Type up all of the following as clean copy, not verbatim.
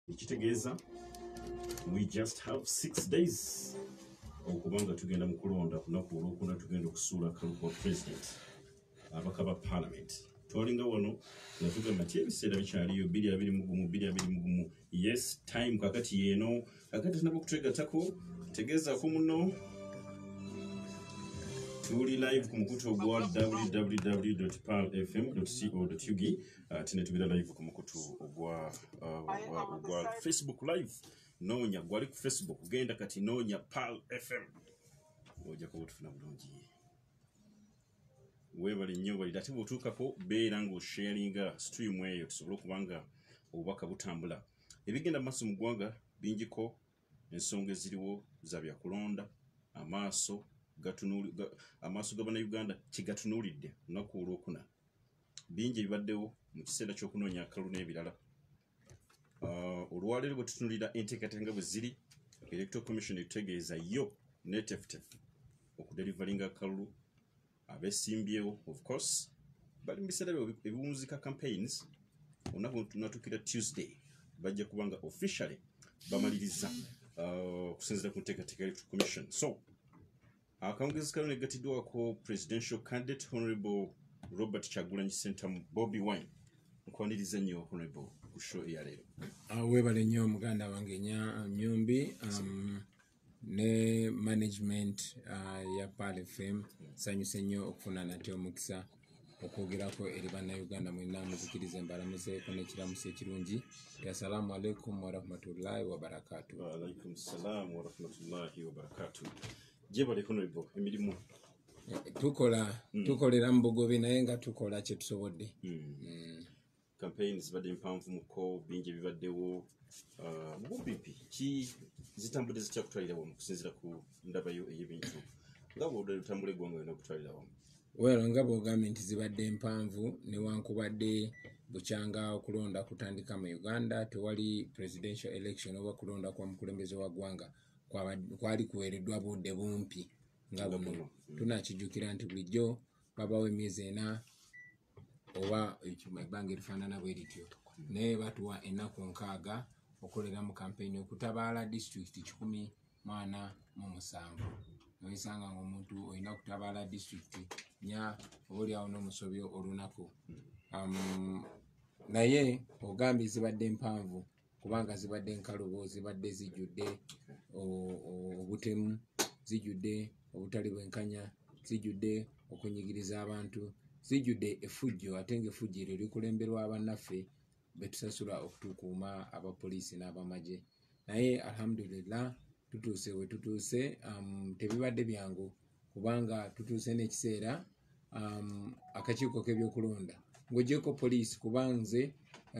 Ekitegeeza we just have 6 days okubanga tugenda mu kulonda kunaku olwokuna tugenda okusuula akaluku wa president abaka ba parliament twalinga wano nga tugamba nti ebiseera bikyaliyo 2021 yes time kakati yeeno kakati tunaba okutegatako tegeezaako muno tuli live ku mukutu ogwa www.palfm.co.ug tine tubira live ku mukutu ogwa Facebook live noonya gwali ku Facebook genda kati noonya Pal FM ojja kubutufuna bulungi webale nnyo bali ate bw'otuukako beera ng'osharinga stream eyo tusobole okubanga obubaka butambula ebigenda mu maaso mu ggwanga bingiko ensonga eziriwo za byakulonda amaaso g'Abannayuganda kigatunuulidde lunaku olwokuna bingi ebibaddewo mu kiseera ky'okunoonya akalulu n'ebirala olwaleero bwe tutunuulira enteekateeka nga bwe ziri electoral commission etutegeeza yo netefutefu okudelivalinga akalulu abesimbyewo of course bali mu biseera ebiwunzika campaigns olunaku tunatuukira Tuesday bajja kubanga officially bamaliriza okusinziira ku nteekateeka electoral commission so akawungezi kano negatiddwako presidential candidate honorable Robert Kyagulanyi Ssentamu Bobi Wine nkwaniriza nnyo honorable ku show eyaleero webale nnyo muganda wange Nyombi ne management ya Pal FM sanyuse nnyo okufuna nate omukisa okwogerako eri bannayuganda mwenna muzikirize mbalamuzeeko n'ekiramuso ekirungi assalamu alaikum warahmatullahi wabarakatuh. Wa alaikum salam warahmatullahi wabarakatuh. Jebale honorable emirimu tukolera mu bugobe naye nga tukola kye tusobodde. Campaigns zibadde mpanvu muko bingi bibaddewo mubupipi ki zitambudde zitya kutwalira wamu kusinziira ku ndabayo ey'ebintu nga bw'odde lutambula eggwanga yonna okutwalira wamu nga bw'ogambye nti zibadde mpanvu newankubadde bukyanga okulonda kutandika mu Uganda tewali presidential election oba kulonda kwa mukulembeze wa ggwanga kwali kuweereddwa budde bumpi nga buno tunakijjukira nti bulijjo babawo emyezi 4 oba ebbanga erifaanana bwe lityo naye batuwa ennaku 6 okolera mu kampeyini okutabaala disitulikiti 147 noyisanga ng'omuntu olina okutabaala disitulikiti 4 oba oliawo n'omusobyo olunaku naye ogambye zibadde mpanvu kubanga zibadde nkalubo zibadde zijjudde obutemu zijjudde obutali bwenkanya zijjudde okunyigiriza abantu zijjudde effujjo ate ng'effujjo eryo likulemberwa abannaffe betusasula okutukuuma abapoliisi n'abamagye naye alhamdulillah tutuuse we tutuuse tebibadde byangu kubanga tutuuse n'ekiseera akakiiko k'ebyokulonda ng'oggyeko poliisi kubanze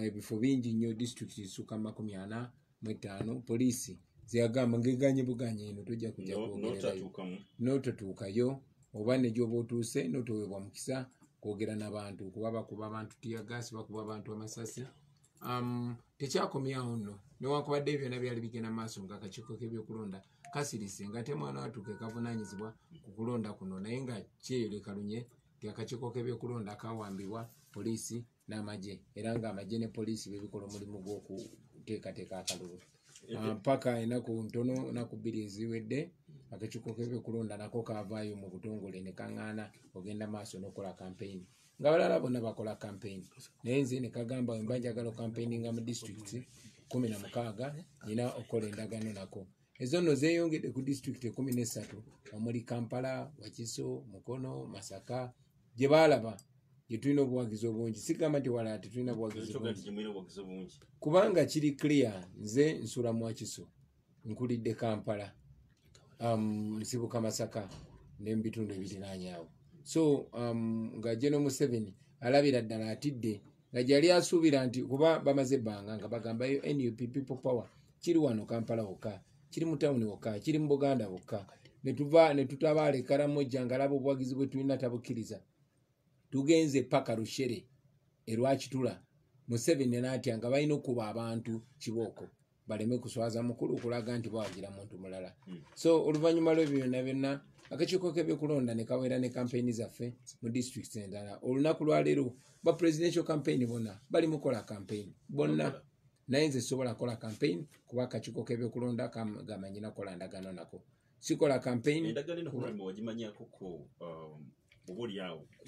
ebifo bingi nnyo disitulikiti zisukka 45 poliisi zeyagamba ngeganye buganye eno tojja kujja kwogererayo n'ototuukayo oba ne gy'oba otuuse n'otoweebwa mukisa kwogera n'abantu kuba bakuba abantu tiyagasi bakuba abantu amasasi tekyakomyawo nno newankubadde ebyo byonna byali bigenda maaso nga akakiiko k'ebyokulonda kasirise nga ate mwana watuuke kavunaanyizibwa ku kulonda kuno naye nga kyeyoleka nti akakiiko k'ebyokulonda kawambibwa poliisi n'amagye era ng'amagye ne poliisi bebikola omulimu gw'okuteekateeka akalulu paka enaku ntono naku 2 eziwedde akakiiko k'ebyokulonda nako kaavaayo mu butongole ne kaŋŋaana ogenda maaso n'okola kampeyini nga balala bonna bakola kampeyini naye nze ne kagamba wemba njagala okampeyini mu disitulikiti 16 nina okukola endagaano nako ezo nno zeeyongedde ku disitulikiti 13 omuli Kampala, Wakiso, Mukono, Masaka gye baalaba gye tulina obuwagizi obungi sigamba nti wala tetulina buwagizi bungi kubanga kiri clear nze nsula mu Wakiso nkulidde Kampala nsibuka Masaka n'ebitundu ebiriraanyaawo so nga General Museveni alabira ddala atidde nga gyali asuubira nti kuba bamaze ebbanga nga bagambayo NUP People Power kiri wano Kampala wokka kiri mu tawuni wokka kiri mu Buganda wokka ne tutabaala Karamoja nga laba obuwagizi bwe tulina tabukkiriza tugenze paka Lushere erwakitula Museveni n'atya nga balina okuba abantu kibooko baleme kuswaza mukulu kulaga nti bawagira muntu mulala so oluvannyuma lw'ebyo byonna akakiiko k'ebyokulonda ne kaweera ne kampeyini zaffe mu disitulikiti endala olunaku lwaleero ba presidential campaign bonna bali mukola campaign bonna naye nze sobola kola campaign kuba akakiiko k'ebyokulonda gamanyi nakola ndagano nako sikola campaign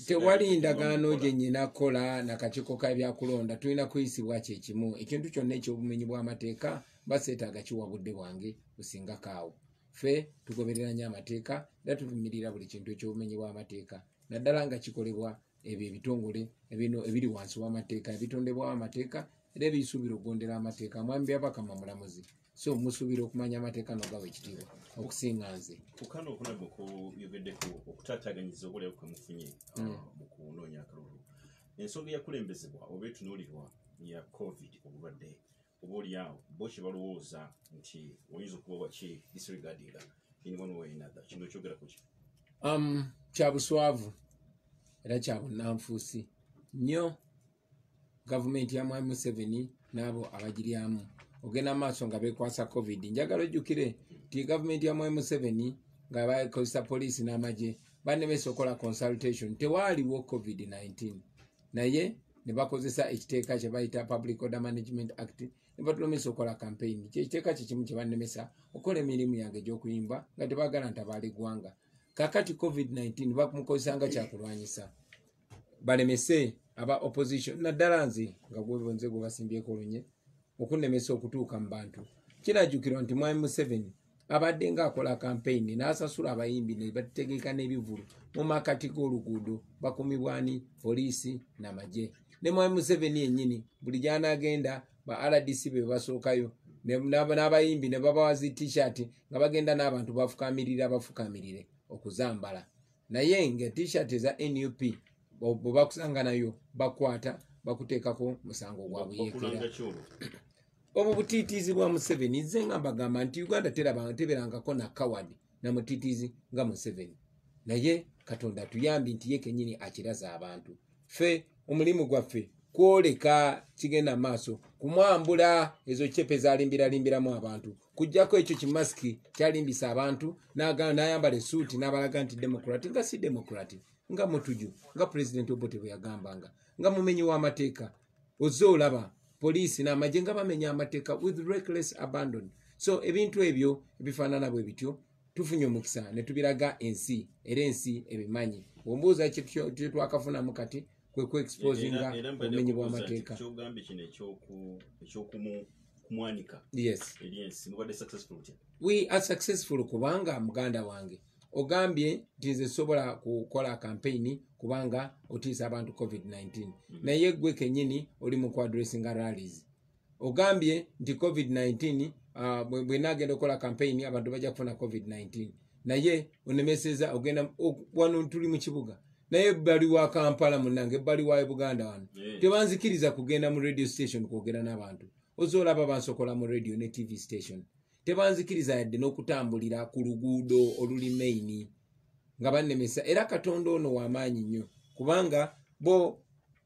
tewali ndagaano gye nyina kola nakakiiko k'ebyakulonda tulina kuyisibwa kyekimu ekintu kyonna ekyobumenyi bw'amateeka baseetaaga kiwa budde bwange busingakaawo ffe tugoberera nnyo amateeka era tuvumirira buli kintu ekyobumenyi bw'amateeka naddala nga kikolebwa ebyo ebitongole ebino ebiri wansi w'amateeka ebitondebwawo amateeka era ebiyisuubira okugondera amateeka mwami byabakama mulamuzi so musuubira okumanya amateeka nogawa ekitiibwa okusinga nze kukano okunabwe kuyogeddeko okutaataganyiza obulewo kwemufunye mu kunoonya akalulu ensonga eyakulembezebwa oba etunuulirwa ya covid obulwadde oba oliawo bo kye balowooza nti oyinza okuba waki disregardinga in one way another kino ekyogerako ki kya buswavu era kya bunnanfuusi nnyo gavumenti ya mwami Museveni n'abo abagiryamu ogenda maaso nga beekwasa covid njagala ojjukire nti gavumenti ya mwami Museveni nga bakozesa poliisi n'amagye bannemesa okola consultation tewaaliwo covid-19 naye ne bakozesa ekiteeka kye bayita Public Order Management Act ne batulemesa okola campaign kyekiteeka kyekimu kye bannemesa okola emirimu yange egy'okuyimba nga tebaagala ntabaala eggwanga kakati covid-19 bamukozesanga kyakulwanyisa balemese aba opposition naddala nze nga gwebonze gwe basimbyeko olunye okunnemesa okutuuka mu bantu kirajjukirwa nti mwami Museveni abadde ng'akola kampeyini n'asasula abayimbi ne bategeka n'ebivulu mu makati g'oluguudo bakumibwani poliisi n'amagye ne mwami Museveni yennyini buli gy'anaagenda ba RDC be basookayo n'abayimbi ne babawa zi t-shirt nga bagenda n'abantu bafukamirire okuzambala naye nga t-shirt eza NUP bwe bakusanga nayo bakwata bakuteekako musango gwa buyeekera obwo butiitiizi bwa Museveni nze nga mbagamba nti Uganda teberangako na kawadi na mutiitiizi nga Museveni naye Katonda tuyambi nti ye kennyini akiraza abantu ffe omulimu gwaffe kwoleka kigenda maaso kumwambula ezo cepe zalimbiralimbiramu abantu kujjako ekyo kimasiki kyalimbisa abantu n'ayambala esuuti n'abalaga nti demokrati nga si demokrati nga mutuju nga pulezidenti Obote bwe yagambanga nga mumenyi w'amateeka ozze olaba poliisi n'amagye nga bamenya amateeka with reckless abandon so ebintu ebyo ebifaanana bwe bityo tufunye omukisa ne tubiraga ensi era ensi ebimanyi ombuuza kye twakafunamu kati kwe ku-exposinga obumenyi bw'amateeka yes we are successful kubanga muganda wange ogambye nti nze sobola kukola kampeyini kubanga otiisa abantu covid-19 naye gwe kennyini oli mu kuadressinga rallies ogambye nti covid-19 bwe naagenda okukola kampeyini abantu bajja kufuna covid-19 naye onemeseza ogenda wano tuli mu kibuga naye ebbali wa Kampala munnange ebbali wa Buganda wano tebanzikiriza kugenda mu radio station kwogera n'abantu ozoolaba bansokola mu radio ne TV station tebanzikiriza yadde n'okutambulira ku luguudo oluli maini nga bannemesa era Katonda ono w'amaanyi nnyo kubanga bo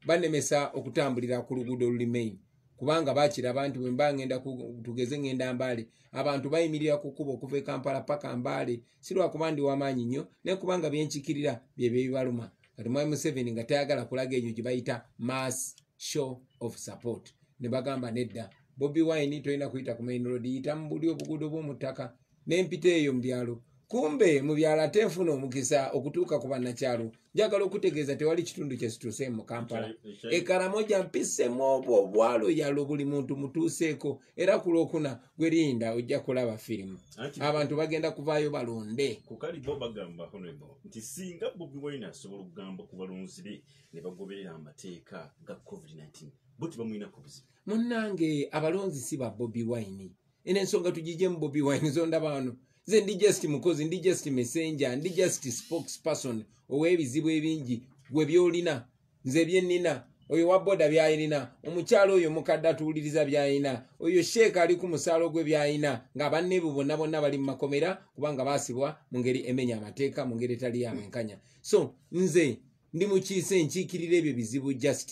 bannemesa okutambulira ku luguudo oluli maini kubanga bakiraba nti bwe mba ngenda tugeze ngenda Mbale abantu bayimirira ku kkubo okuva e Kampala paka Mbale si lwakuba ndi w'amaanyi nnyo naye kubanga byenkikirira byebyo bibaluma kati mwami Museveni nga tayagala kulaga eyo gye bayita mass show of support ne bagamba nedda Bobi Wine tolina kuyita ku main road yita mu buli obuguudo bw'omu ttaka n'empita eyo mu byalo kumbe mu byalo ate nfuna omukisa okutuuka ku bannakyalo njagala okutegeeza tewali kitundu kye situuse mu Kampala Ekaramoja mpisemu obwo obwalo yalo buli muntu mutuuseeko era ku Lwokuna gwerinda ojja kulaba firimu abantu bagenda kuvaayo balonde kukali bo bagamba honorable nti singa Bobi Wine asobola okugamba ku balonzi be ne bagoberera amateeka ga covid-19 bo tebamulina ku buzibu munnange abalonzi si ba Bobi Wine eno ensonga tugijje mu Bobi Wine zondaba wano nze ndi just mukozi ndi just messenger ndi just spokesperson ow'ebizibu ebingi gwe byolina nze byennina oyo wa boda byayirina omukyalo oyo mukadde atuwuliriza byayina oyo sheeka ali ku musaalo gwe byayina nga banne bo bonna bali mu makomera kubanga baasibwa mu ngeri emenya amateeka mu ngeri etali yamwenkanya so nze ndi mukiise nkiikirira ebyo bizibu just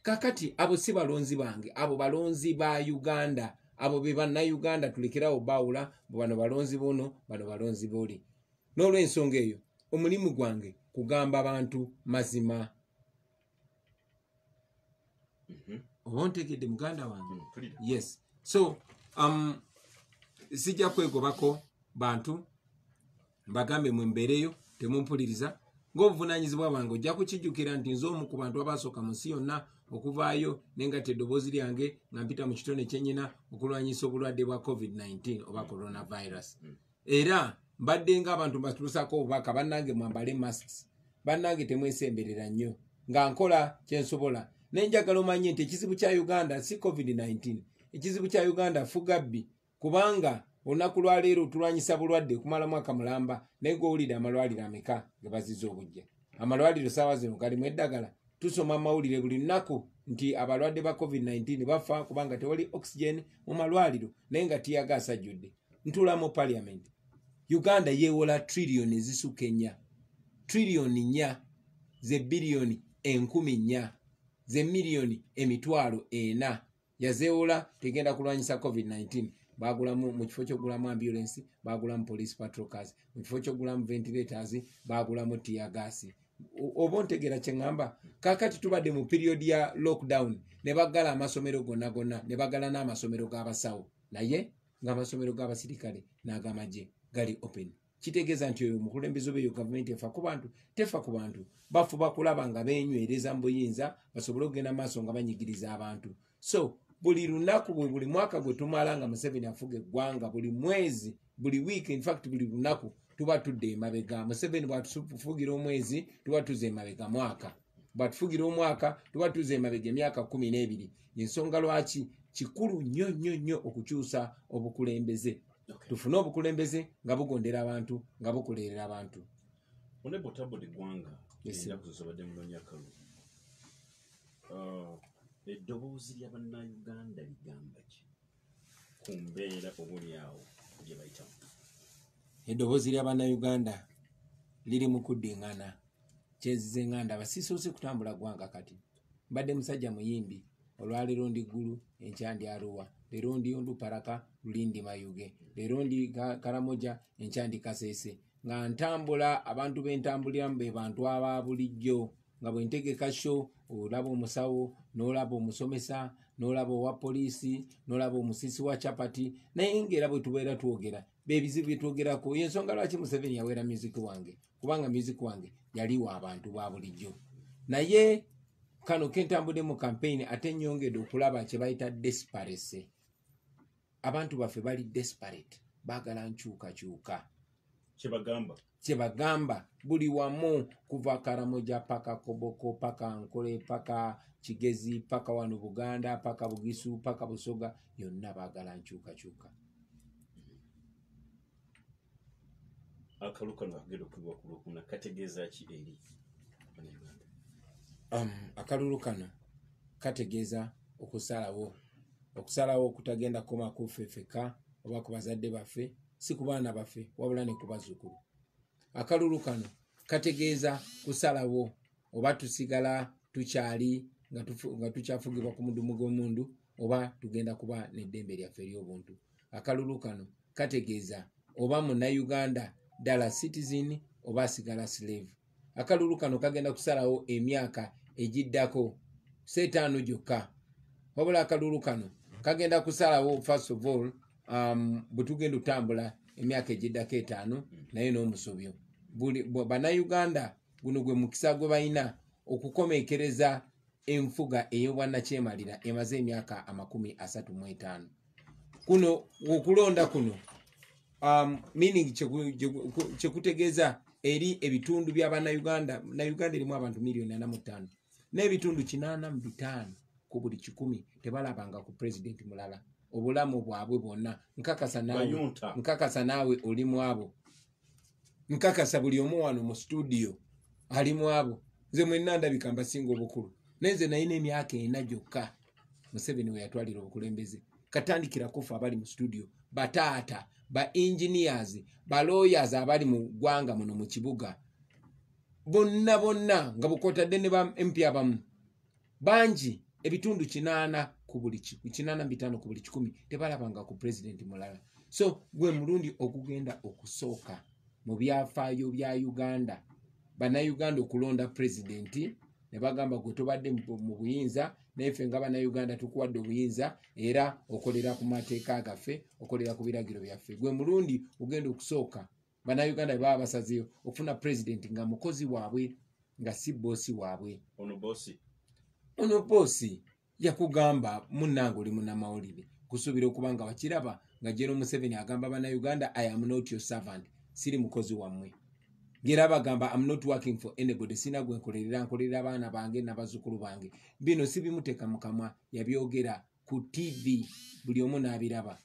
kakati abo si balonzi bange abo balonzi ba Uganda abo be bannayuganda tulekerawo baawula bano balonzi bono bano balonzi booli n'olw'ensonga eyo omulimu gwange kugamba abantu mazima oba ontegedde muganda wange. Mpulira. Yes, so sijja kwegobako bantu mbagambe mwembeereyo temumpuliriza ng'obuvunaanyizibwa bwange ojja kukijjukira nti nze omu ku bantu abasooka mu nsi yonna okuvaayo nengatta eddoboozi lyange nga mpita mu kitone kyennyina okulwanyisa obulwadde bwa covid-19 oba coronavirus. Era mbadde ng'abantu mbatuusaako obubaka bannange mwambale masks, bannange temwesemberera nnyo nga nkola kyensobola. Nenjagala omanye nti ekizibu kya Uganda si covid-19, ekizibu kya Uganda fugabbi, kubanga olunaku lwaleero tulwanyisa bulwadde kumala mwaka mulamba naye gw'owulira amalwaliro ameka ge baziza obujja. Amalwaliro saawa zino galimu eddagala. Tusoma amawulire buli lunaku nti abalwadde ba covid-19 bafa kubanga tewali oxygen mu malwaliro naye nga tiyagaasa ajjudde. Ntula mu parliament. Uganda yeewola triliyoni ezisukka 4, triliyoni 4 ze biliyoni 10,000 ze miliyoni 400,000 yazeewola tegenda kulwanyisa covid-19. Bagulamu mu kifo ky'okugulamu ambulance, bagulamu police patrol cars, mu kifo ky'okugulamu ventilators, bagulamu tear gas. Oba ontegeera kye ŋŋamba? Kaakati tubadde mu period ya lockdown ne baggala amasomero gonna ne baggala n'amasomero g'abasawo, naye ng'amasomero g'abasirikale n'ag'amagye gali open. Kitegeeza nti oyo omukulembeze obeeyo gavumenti efa ku bantu, tefa ku bantu. Bafuba kulaba nga beenywereza mu buyinza basobole okugenda maaso nga banyigiriza abantu. So buli lunaku buli mwaka gwe tumala nga Museveni afuga eggwanga, buli mwezi, buli week, in fact buli lunaku tuba tudde emabega. Museveni bw'atufugira omwezi tuba tuze emabega mwaka, bw'atufugira omwaka tuba tuze emabega emyaka 12. Ensonga lwaki kikulu nnyo okukyusa obukulembeze. Tufune obukulembeze nga bugondera abantu, nga bukolerera abantu. Honorable Tabode Gwanga ennaku zozobadde mulonyi akalulu. Eddoboozi ly'Abannayuganda ligamba ki ku mbeera obuliawo gye bayitamu? Eddoboozi ly'Abannayuganda liri mu kuddiŋŋana. Kyezize ŋŋanda abasiisoose kutambula ggwanga kati. Mbadde musajja muyimbi, olwaleero ndi ggulu, enkya ndi Arua, leero ndi Onduparaka, luli ndi Mayuge, leero ndi Karamoja, enkya ndi Kasese. Nga ntambula, abantu bentambuliramu be bantu aba bulijjo. Nga bwe ntegeka show, olaba omusawo, n'olaba omusomesa, n'olaba owa poliisi, n'olaba omusisi wa chapati, naye ng'era bwe tubeera twogera beebizibu bye twogerako. Y'ensonga lwaki Museveni yaweera music wange, kubanga music wange yaliwa abantu ba bulijjo. Naye kano kentambudde mu campaign ate nnyongedde okulaba kye bayita desperate. Abantu baffe bali desperate, baagala nkyukakyuka. Kye bagamba buli wamu kuva Karamoja paka Koboko paka Nkole paka Kigezi paka wano Buganda paka Bugisu paka Busoga, yonna baagala nkyukakyuka. Akalu kano akagenda okubibwa ku Lwokuna kategeeza ki eri Abannayuganda? Akalulu kano kategeeza okusalawo okutagenda koma ku ffeffeka oba ku bazadde baffe, si ku baana baffe wabula ne ku bazzukulu. Akalulu kano kategeeza kusalawo oba tusigala tukyali nga tukyafugibwa ku mudumu gw'omundu oba tugenda kuba n'eddembe lyaffe ery'obuntu. Akalulu kano kategeeza oba Munnayuganda ddala citizen oba asigala slave. Akalulu kano kagenda kusalawo emyaka egiddako 5 gyokka. Wabula akalulu kano kagenda kusalawo first of all bwe tugenda otambula emyaka egiddako 5 naye n'omusobyo. Bannayuganda guno gwe mukisa gwe balina okukomekereza enfuga ey'obwannakyemalira emaze emyaka 35. Kuno okulonda kuno meaning kyekutegeeza eri ebitundu by'Abannayuganda. Uganda erimu abantu miliyoni 45 n'ebitundu 85 ku buli 100 tebalabanga ku president mulala obulamu bwabwe bwonna. Nkakasa naawe oli mu abo, nkakasa buli omu wano mu studio ali mu abo. Nze mwenna ndabika mbasinga obukulu, nenze nalina emyaka 4 gyokka Museveni we yatwalira obukulembeze. Katandikira kufa abali mu studio, bataata, ba engineers, ba lawyers abali mu ggwanga muno mu kibuga, bonna nga bukwotadde ne ba MP abamu bangi, ebitundu 85 ku buli 100 tebalabanga ku president mulala. So gwe mulundi okugenda okusooka mu byafaayo bya Uganda, Bannayuganda okulonda president ne bagamba gwe tobadde mu buyinza naife nga bannayuganda tukuwadde obuyinza era okolera ku mateeka gaffe okolera ku biragiro byaffe gwe mulundi ogenda okusooka bannayuganda bwe baba basazeyo okufuna pulezidenti nga mukozi waabwe nga si boosi waabwe ono boosi yakugamba munnange oli munnamawulire kusuubira okuba nga wakiraba nga General Museveni agamba bannayuganda I am not your servant siri mukozi wammwe ngera bagamba I'm not working for anybody sina gwe nkolerera abaana bange n'abazzukulu bange bino si bimuteeka mu kamwa yabyogera ku TV buli omu n'abiraba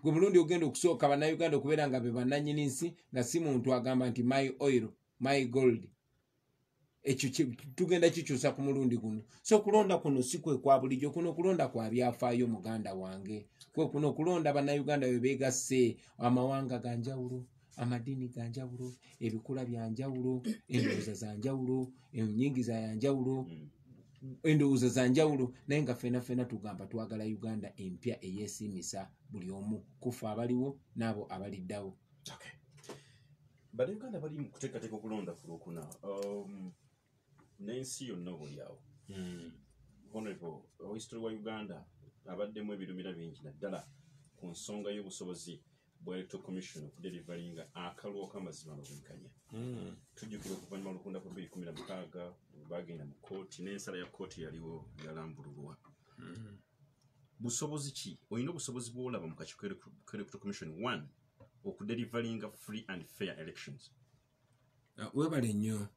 gwe mulundi ogenda okusooka bannayuganda okubeera nga be bannannyini nsi nga si muntu agamba nti my oil my gold ekyo tugenda kikyusa ku mulundi guno so okulonda kuno si kwe kwa bulijjo kuno okulonda kwa byafaayo muganda wange kwe kuno okulonda bannayuganda bwe beegasse amawanga ga njawulo amadini ga njawulo ebikula bya njawulo endowooza za njawulo ennyingiza ya njawulo endowooza za njawulo naye nga ffena tugamba twagala uganda empya eyeesiimisa buli omu kufa abaliwo n'abo abaliddawo bannayuganda bali mu kuteekateeka okulonda ku Lwokuna n'ensi yonna obulyawo honorable history wa uganda abaddemu ebirumira bingi naddala ku nsonga y'obusobozi bwa electoral commission okuderivalinga akalwa k'amazima n'obwenkanya tujjukira okuvannyuma lukunda ku 2016 bagenda mu kooti n'ensala ya kooti yaliwo yalambululwa busobozi ki olina obusobozi bw'olaba mu kakiiko electoral commission 1 okuderivalinga free and fair elections webale nnyo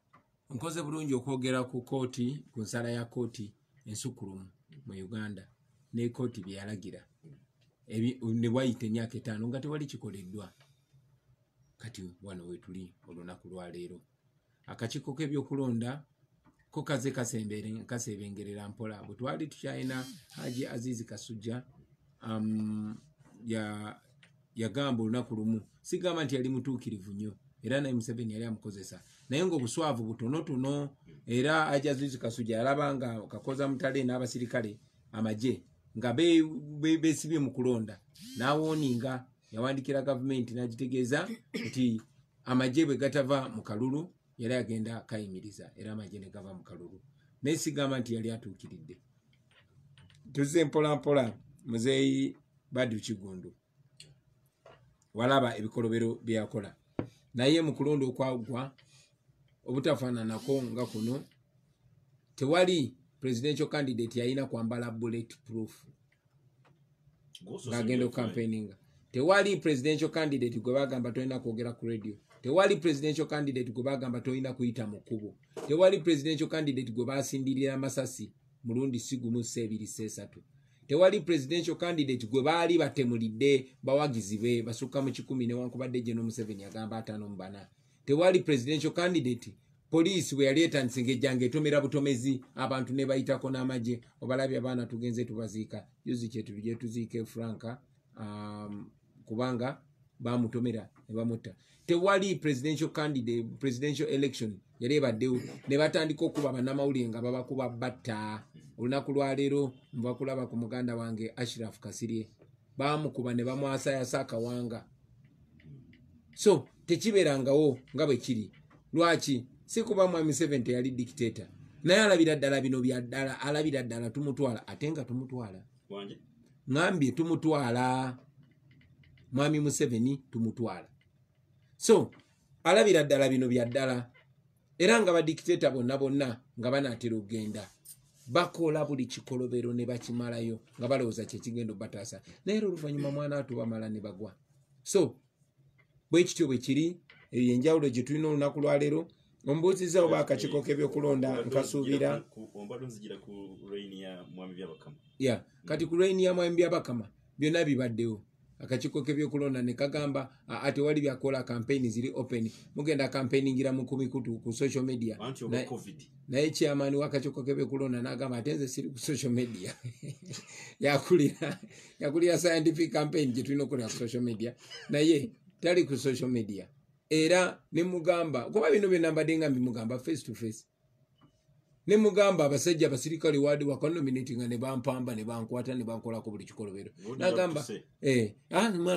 nkoze bulungi okwogera ku kooti ku nsala ya kooti ensukulumu mu uganda ne kooti bye yalagira ne wayita emyaka 5 nga tewali kikoleddwa kati wano wetuli olunaku lwaleero akakiiko k'ebyokulonda ko kaze kasebengerera mpola bwe twali tukyalina Haji Azizi Kasujja yagamba olunaku lumu sigamba nti yali mutuukirivu nnyo era naye Museveni yali amukozesa naye ng'obuswavu butonotono era Haji Azizi Kasujja yalaba nga kakoza mutale n'abasirikale amagye nga besibye mu kulonda n'awooninga yawandikira gavumenti n'agitegeeza nti amagye bwe gatava mu kalulu yali agenda kayimiriza era amagye ne gava mu kalulu naye sigamba nti yali atuukiridde tuzze mpolampola muzeeyi Badru Kigundu walaba ebikolobero byakola naye mu kulonda okwagwa obutafaananako nga kuno tewali presidential candidate yalina kwambala bullet proof ng'agenda campaigninga tewali presidential candidate gwe bagamba tolina kwogera ku radio tewali presidential candidate gwe bagamba tolina kuyita mu kkubo tewali presidential candidate gwe basindirira amasasi mulundi si gumu seebiri seesatu tewali presidential candidate gwe baali batemulidde bawagizi be basukka mu 10 newankubadde General Museveni agamba 54 tewali presidential candidate poliisi bwe yali etandise ng'ejjanga etomera butomezi abantu ne bayitako n'amagye obalabye abaana tugenze tubaziika juzi kyetulije tuziike Franka kubanga bamutomera ne bamutta tewali presidential candidate presidential election yali ebaddewo ne batandika okuba bannamawulire nga babakuba batta olunaku lwaleero mbakulaba ku muganda wange Ashraf Kasirye bamukuba ne bamwasayasa akawanga so tekibeerangawo nga bwe kiri lwaki si kuba mwami Museveni yali dictator naye alabira ddala bino bya ddala alabira ddala tumutwala ate nga tumutwala ngambye tumutwala mwami Museveni tumutwala so alabira ddala bino bya ddala era nga badictator bonna nga banaatera okugenda bakola buli kikolobero ne bakimalayo nga balowooza kyekigenda obataasa naye oluvannyuma mwana atu bamala ne bagwa so bwe kityo bwe kiri enjawulo gye tulina olunaku lwaleero ombuuziza oba akakiiko k'ebyokulonda nkasuubira kati ku lwayini ya mwami byabakama byonna bibaddewo akakiiko k'ebyokulonda ne kagamba ate wali byakola campaign ziri open mugenda campaigningira mu kumikutu ku social media naye chairman w'akakiiko k'ebyokulonda n'agamba ate nze siri ku social media yakulira scientific campaign gye tulina okukola ku social media naye tali ku social media era ne mugamba kuba bino byonna mbadde nga mbimugamba face to face ne mugamba abasajja abasirikale wadi wakanominatinga ne bampamba ne bankwata ne bankolako buli kikolobero nagamba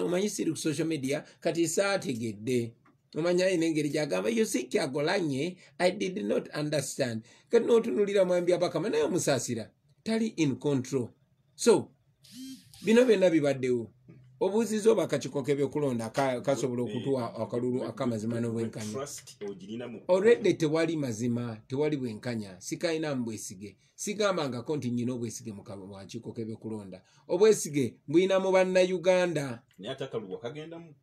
omanyi siri ku social media kati saategedde omanya ayina engeri gyagamba yo si kyagolanye I did not understand kati n'otunulira mwambi abakama naye omusaasira tali in control. So bino byonna bibaddewo. Obuuzizo bakakiko k'ebyokulonda kasobola okutuwa akalulu akamazima n'obwenkanya. Already tewali mazima, tewali bwenkanya. Sikayina mbwesige. Sigambangako nti nnyina obwesige mu kakiko k'ebyokulonda. Obwesige mbuyina mu bannayuganda. Naye ate akalulu wakagendamu.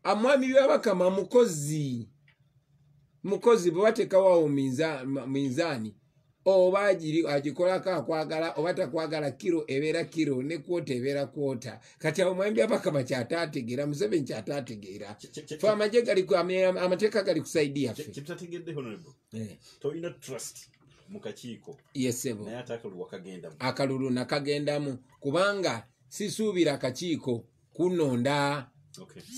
Amwami byabakama mukozi bwe bateekawo minzaani oba agikolako akwagala oba takwagala kiro ebeera kiro ne kwota ebeera kwota. Kati awo omwami byabakama kyataategeera, Museveni kyataategeera. Fe amateeka gali kusaidi yaffe. Kyetutategedde honorable. Tolina trust mu kakiiko. Yesebo. Naye ate akalulu wakagendamu. Akalulu nakagendamu kubanga sisuubira akakiiko kunonda.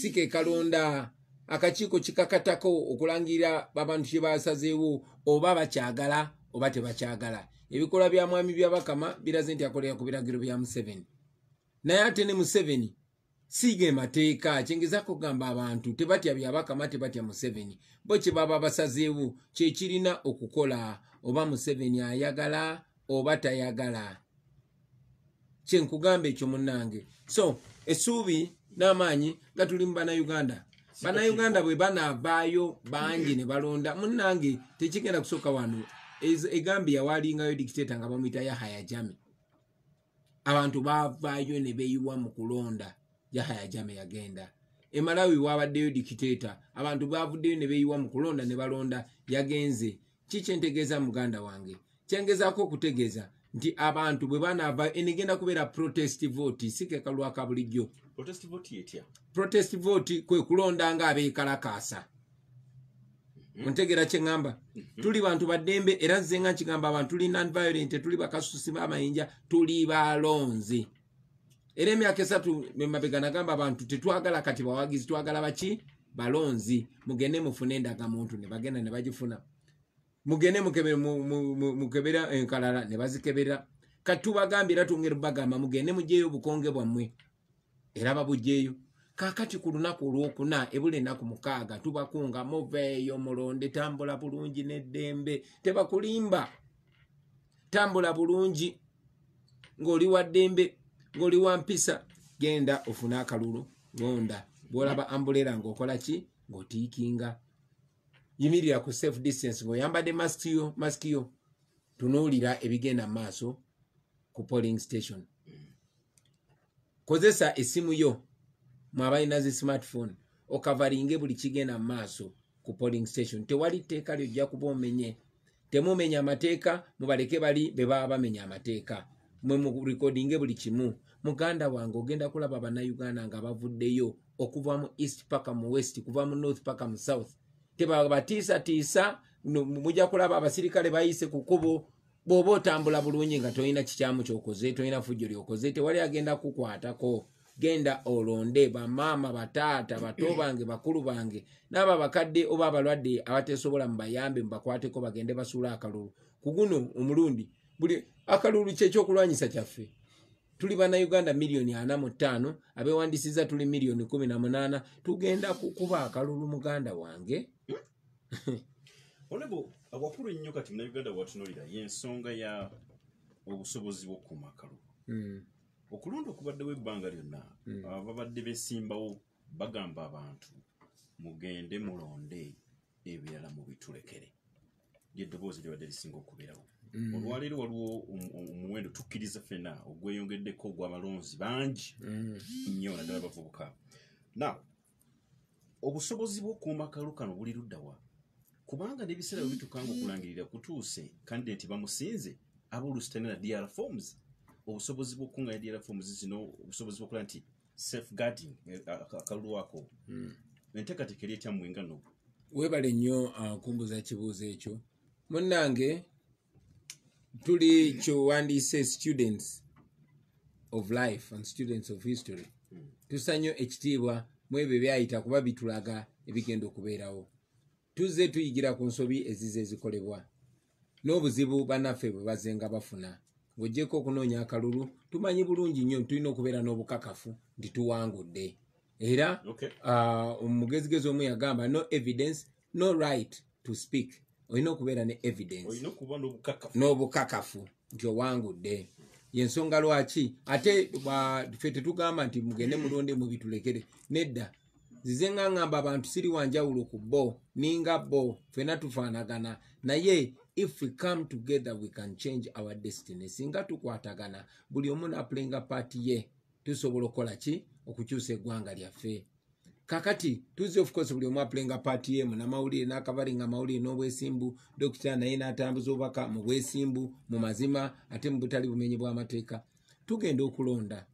Sike kalonda akakiiko kikakatako okulangira abantu kye basazeewo oba bakyagala oba tebakyagala. Ebikola bya mwami byabakama biraze nti akolera ku biragiro bya Museveni. Naye ate ne Museveni siige mateeka kyengeza kugamba abantu tebatya byabakama tebatya Museveni. Bo kye baba basazeewo kye kirina okukola oba Museveni ayagala oba tayagala. Kyenkugamba ekyo munnange. So essuubi n'amaanyi gatuli mu Bannayuganda. Bannayuganda bwe banaavaayo bangi ne balonda munnange tekigenda kusooka wano. Egambia walingayo dictator nga bamuyita Yahya Jammeh. Abantu baavaayo ne beeyiwa mu kulonda. Yahya Jammeh yagenda. E Malawi wabaddeyo dictator. Abantu baavuddeyo ne beeyiwa mu kulonda ne balonda yagenze. Kikyentegeeza muganda wange. Kyengezaako okutegeeza nti abantu bwe banaavaayo enegenda kubeera protest vote sike kalwa ka bulijjo. Protest vote etya? Protest vote kwe kulonda nga abeekalakaasa. Ontegera kye ngamba. Tuli bantu baddembe era nze nga nkigamba abantu tuli non-violent, tuli bakasusi b'amayinja, tuli balonzi. Era emyaka 3 emabega nagamba abantu tetwagala kati bawagizi, twagala baki? Balonzi. Mugende mufune endagamuntu ne bagenda ne bagifuna. Mugende mukebera enkalala ne bazikebera. Kati tubagambira tungera bagamba mugende mugyeyo bukonge bwammwe. Era babugyeyo. Kakati ku lunaku olwokuna ebule ennaku 6 tubakunga muveeyo mulonde tambula bulungi n'eddembe. Tebakulimba. Tambula bulungi ng'oli wa ddembe ng'oli wa mpisa genda ofuna akalulu londa. Bw'olaba ambulera ng'okola ki? Ng'otiikinga. Yimirira ku safe distance ng'oyambadde mask yo tunuulira ebigenda maaso ku polling station. Kozesa esimu yo mwabalina zi smartphone okavaringe buli kigenda maaso ku polling station. Tewali tteeka lyojja kuba omenye. Temumenya amateeka mubaleke bali be baba bamenya amateeka. Mwe mu recordinge buli kimu. Muganda wange ogenda kulaba Bannayuganda nga bavuddeyo okuva mu east paka mu west, kuva mu north paka mu south. Tebabatiisa mujja kulaba abasirikale bayise ku kkubo. Bw'oba otambula bulungi nga tolina kikyamu ky'okoze, tolina fujjo ly'okoze, tewali agenda kukwatako. Genda olonde bamaama, bataata, bato bange, bakulu bange, n'aba bakadde oba abalwadde abateesobola mu bayambe mubakwateko bagende basuula akalulu. Ku guno omulundi buli akalulu ky'ekyokulwanyisa kyaffe. Tuli Bannayuganda miliyoni 45, abeewandisiza tuli miliyoni 18, tugenda kukuba akalulu muganda wange. Olebo abakulu ennyo kati Bannayuganda bw'atunulira y'ensonga ya obusobozi bw'okukuuma akalulu. Okulonda okubaddewo ebbanga lyonna ababadde beesimbawo bagamba abantu mugende mulonde ebirala mu bitulekere. Ly'eddoboozi lyabadde lisinga okubeerawo. Olwaleero waliwo omuwendo tukkiriza ffenna ogweyongeddeko ogw'abalonzi bangi nnyo naddala bavubuka. Now obusobozi bw'okukuuma akalulu kano buli ludda wa? Kubanga n'ebiseera bwe bituuka ng'okulangirira kutuuse kandidate bamusinze ab'oluusi talina DR forms. Obusobozi bw'okukungaanya DR forms zino obusobozi bw'okola nti safeguarding akalulu ako. Enteekateeka eri etyammwe nga nno. Weebale nnyo kumbuza kibuuzo ekyo. Munnange tuli kyowandiise students of life and students of history. Tusanyo ekitiibwa mu ebyo byayita kuba bitulaga ebigenda okubeerawo. Tuzze tuyigira ku nsobi ezize ezikolebwa. N'obuzibu bannaffe bwe bazenga bafuna. Ng'oggyeko okunoonya akalulu, tumanyi bulungi nnyo tulina okubeera n'obukakafu nti tuwangudde. Era omugezigezi omu yagamba no evidence, no right to speak. Olina okubeera ne evidence. Olina okuba n'obukakafu. N'obukakafu. nti owangudde. Yensonga lwaki ate ffe tetugamba nti mugende mulonde mubitulekere nedda. Nzize nga ngamba abantu siri wanjawulo ku bo ninga bo ffena tufaanagana naye if we come together we can change our destiny. Singa tukwatagana buli omu n'apulenga paati ye tusobola okukola ki okukyusa eggwanga lyaffe. Kakati tuzi of course buli omu apulenga paati ye munamawulire n'akavalinga amawulire n'obwesimbu dokita naye n'atambuza obubaka mu bwesimbu mu mazima ate mu butali bumenyi bw'amateeka. Tugenda okulonda.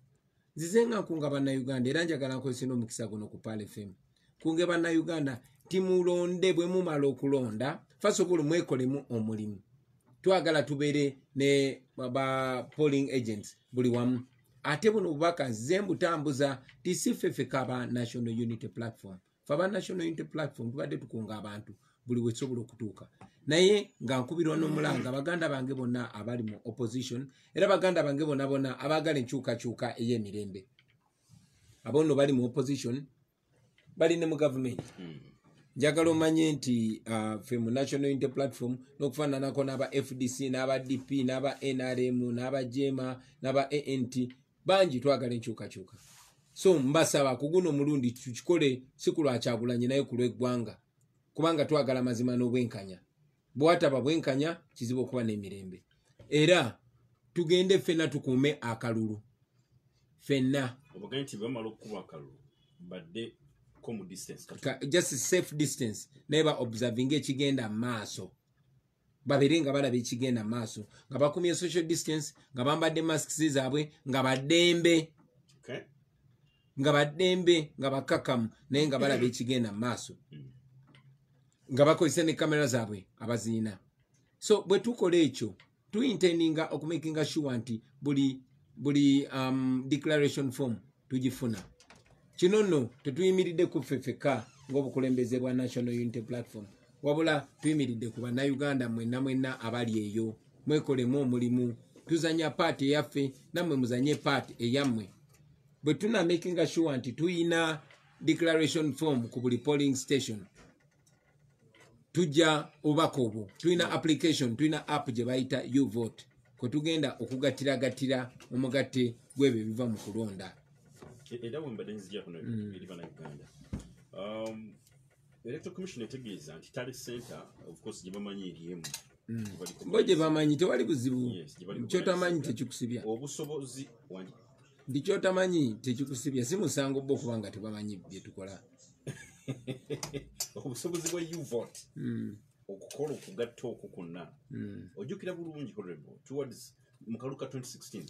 Nzize nga nkunga bannayuganda era njagala nkozesa n'omukisa guno ku Pale FM. Kunge bannayuganda timulonde bwe mumala okulonda first of all mwekolemu omulimu. Twagala tubeere ne polling agents buli wamu. Ate buno obubaka nzize mbutambuza tisiffe kaba National Unity Platform. Faba National Unity Platform tubadde tukunga abantu buli wesobola okutuuka. Naye nga nkubirwa n'omulanga baganda bange bonna abali mu opposition era baganda bange bonna abagala enkyukakyuka ey'emirembe. Abonno bali mu opposition bali ne mu government. Njagala omanye nti ffe mu National Unity Platform n'okufaananako n'aba FDC n'aba DP n'aba NRM n'aba JEMA n'aba ANT bangi twagala enkyukakyuka. So mbasaba ku guno omulundi tukikole si ku lwa Kyagulanyi naye ku lw'eggwanga kubanga twagala mazima n'obwenkanya. Bwataba bwenkanya kizibu okuba n'emirembe. Era tugende ffenna tukuume akalulu. Ffenna. Obugaye nti bamala okuba akalulu badde common distance. Just safe distance. Neba observing ekigenda maaso. Babere nga balaba ekigenda maaso. Nga bakumye social distance, nga bambadde masks zaabwe, nga baddembe. Okay. Nga baddembe, nga bakakamu, naye nga balaba ekigenda maaso. Nga bakozesa ne kamera zaabwe abaziina. So bwe tukola ekyo tuintendinga okumakinga sure nti buli declaration form tugifuna. Kino nno tetuyimiridde ku ffeffeka ng'obukulembeze bwa National Unity Platform wabula tuyimiridde ku bannayuganda mwenna abali eyo. Mwekolemu omulimu tuzanya paati eyaffe nammwe muzanye paati eyammwe. Bwe tuna makinga sure nti tuyina declaration form ku buli polling station tujja obubaka obwo. Tuyina application, tuyina app gye bayita YouVote kwe tugenda okugatiragatira omugatte gw'ebyo ebiva mu kulonda. Era wembadde nzija kuno eri bannayuganda. Electoral Commission etegeeza nti Tally Center of course gye bamanyi eriemu. Bo gye bamanyi tewali buzibu. Kyotamanyi tekikusibya. Obusobozi wandi. Ndi kyotamanyi tekikusibya si musango bo kubanga tebamanyi bye tukola. Obusobozi bwa YouVote okukola okugatta okwo kwonna ojjukira bulungi honorable towards mu kaluka 2016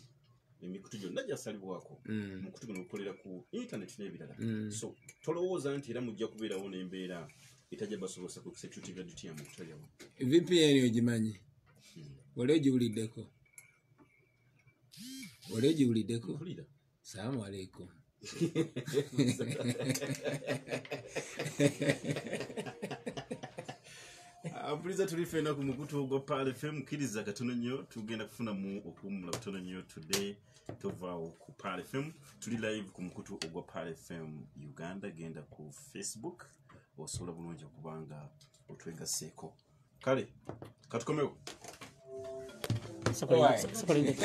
emikutu gyonna gyasalibwako mukutu guno okukolera ku internet n'ebirala. So tolowooza nti era mujja kubeerawo n'embeera etajja basobosa ku executive duty ya mukutaliawo. VPN ogimanyi wali ogiwuliddeko? Wali ogiwuliddeko? Salaamu alaikum. Apuliza tuli fena ku mukutu ogwa Pale FM mukkiriza katono nnyo tugenda kufuna mu okuwummula katono nnyo today tovaawo ku Pale FM. Tuli live ku mukutu ogwa Pale FM Uganda. Genda ku Facebook osobola bulungi okubanga otwegaseeko. Kale katukomewo. Sakolinde.